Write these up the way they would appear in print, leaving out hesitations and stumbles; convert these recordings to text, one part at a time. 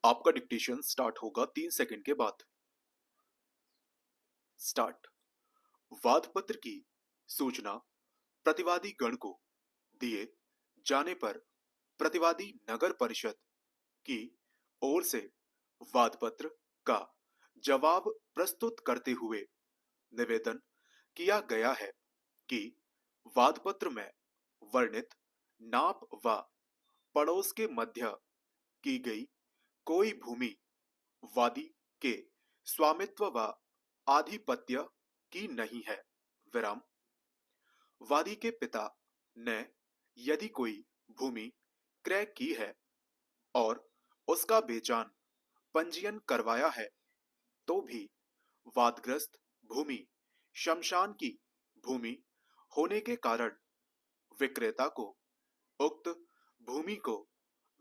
आपका dictation start होगा 3 second के बाद। स्टार्ट। वादपत्र की सूचना प्रतिवादी गण को दिए जाने पर प्रतिवादी नगर परिषद की ओर से वादपत्र का जवाब प्रस्तुत करते हुए निवेदन किया गया है कि वादपत्र में वर्णित नाप व पड़ोस के मध्य की गई कोई भूमि वादी के स्वामित्व व आधिपत्य की नहीं है। विराम। वादी के पिता ने यदि कोई भूमि क्रय की है और उसका बेचान पंजीयन करवाया है तो भी वादग्रस्त भूमि शमशान की भूमि होने के कारण विक्रेता को उक्त भूमि को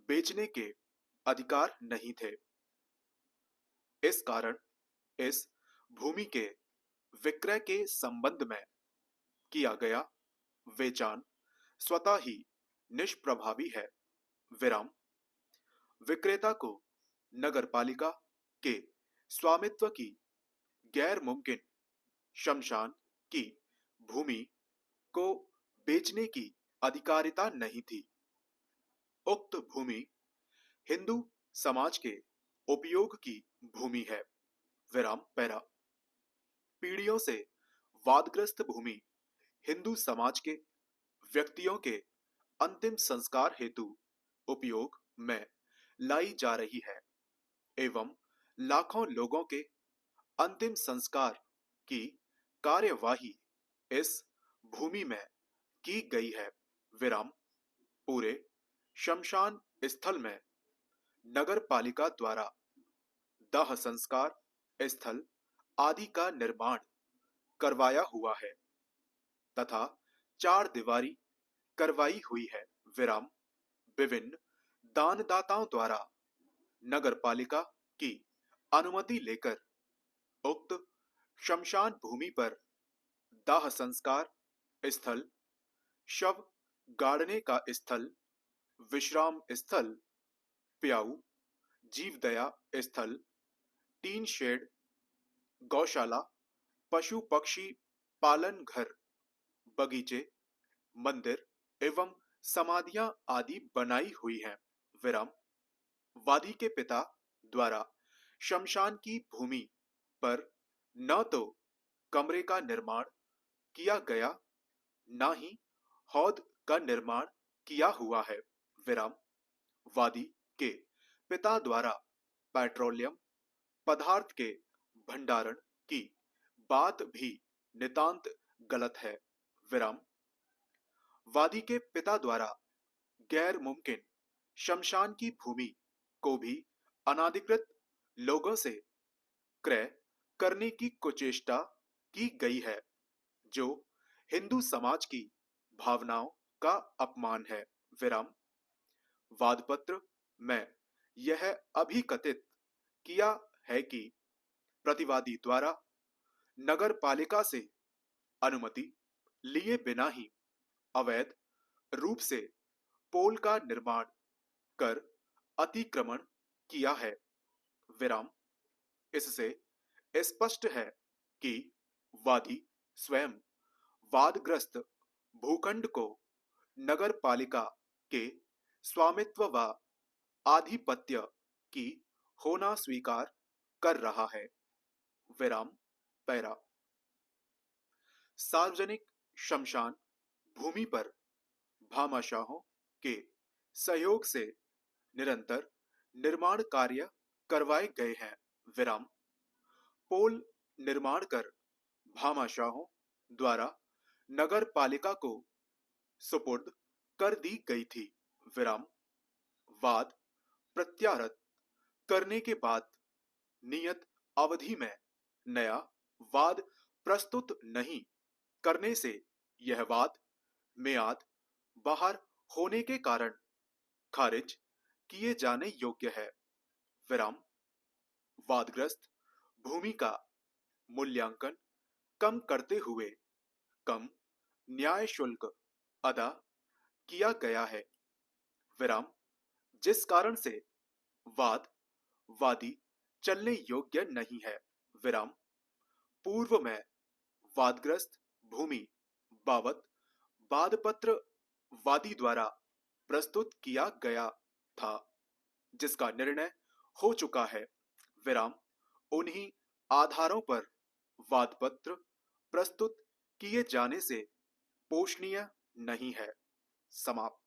बेचने के अधिकार नहीं थे। इस कारण इस भूमि के विक्रय के संबंध में किया गया बेचान स्वतः ही निष्प्रभावी है। विराम। विक्रेता को नगरपालिका के स्वामित्व की गैर मुमकिन शमशान की भूमि को बेचने की अधिकारिता नहीं थी। उक्त भूमि हिंदू समाज के उपयोग की भूमि है। विराम पैरा। पीढ़ियों से वादग्रस्त भूमि हिंदू समाज के व्यक्तियों के अंतिम संस्कार हेतु उपयोग में लाई जा रही है एवं लाखों लोगों के अंतिम संस्कार की कार्यवाही इस भूमि में की गई है। विराम। पूरे शमशान स्थल में नगर पालिका द्वारा दाह संस्कार स्थल आदि का निर्माण करवाया हुआ है तथा चार दीवारी करवाई हुई है। विराम। विभिन्न दानदाताओं द्वारा नगर पालिका की अनुमति लेकर उक्त शमशान भूमि पर दाह संस्कार स्थल, शव गाड़ने का स्थल, विश्राम स्थल, प्याऊ, जीवदया स्थल, टीन शेड, गौशाला, पशु पक्षी पालन घर, बगीचे, मंदिर एवं समाधियां आदि बनाई हुई हैं। विराम। वादी के पिता द्वारा शमशान की भूमि पर न तो कमरे का निर्माण किया गया न ही हौद का निर्माण किया हुआ है। विराम। वादी के पिता द्वारा पेट्रोलियम पदार्थ के भंडारण की बात भी नितांत गलत है। विराम। वादी के पिता द्वारा गैर मुमकिन शमशान की भूमि को भी अनाधिकृत लोगों से क्रय करने की कुचेष्टा की गई है जो हिंदू समाज की भावनाओं का अपमान है। विराम। वादपत्र में यह अभिकथित किया है कि प्रतिवादी द्वारा नगर पालिका से अनुमति लिए बिना ही अवैध रूप से पोल का निर्माण कर अतिक्रमण किया है। विराम। इससे स्पष्ट है कि वादी स्वयं वादग्रस्त भूखंड को नगर पालिका के स्वामित्व व आधिपत्य की होना स्वीकार कर रहा है। विराम पैरा। सार्वजनिक शमशान भूमि पर भामाशाहों के सहयोग से निरंतर निर्माण कार्य करवाए गए हैं। विराम। पोल निर्माण कर भामाशाहों द्वारा नगर पालिका को सुपुर्द कर दी गई थी। विराम। वाद प्रत्याहृत करने के बाद नियत अवधि में नया वाद प्रस्तुत नहीं करने से यह वाद मियाद बाहर होने के कारण खारिज किए जाने योग्य है। विराम। वादग्रस्त भूमि का मूल्यांकन कम करते हुए कम न्याय शुल्क अदा किया गया है। विराम। जिस कारण से वाद वादी चलने योग्य नहीं है। विराम। पूर्व में वादग्रस्त भूमि बाबत वादपत्र वादी द्वारा प्रस्तुत किया गया था, जिसका निर्णय हो चुका है। विराम। उन्हीं आधारों पर वादपत्र प्रस्तुत किए जाने से पोषणीय नहीं है। समाप्त।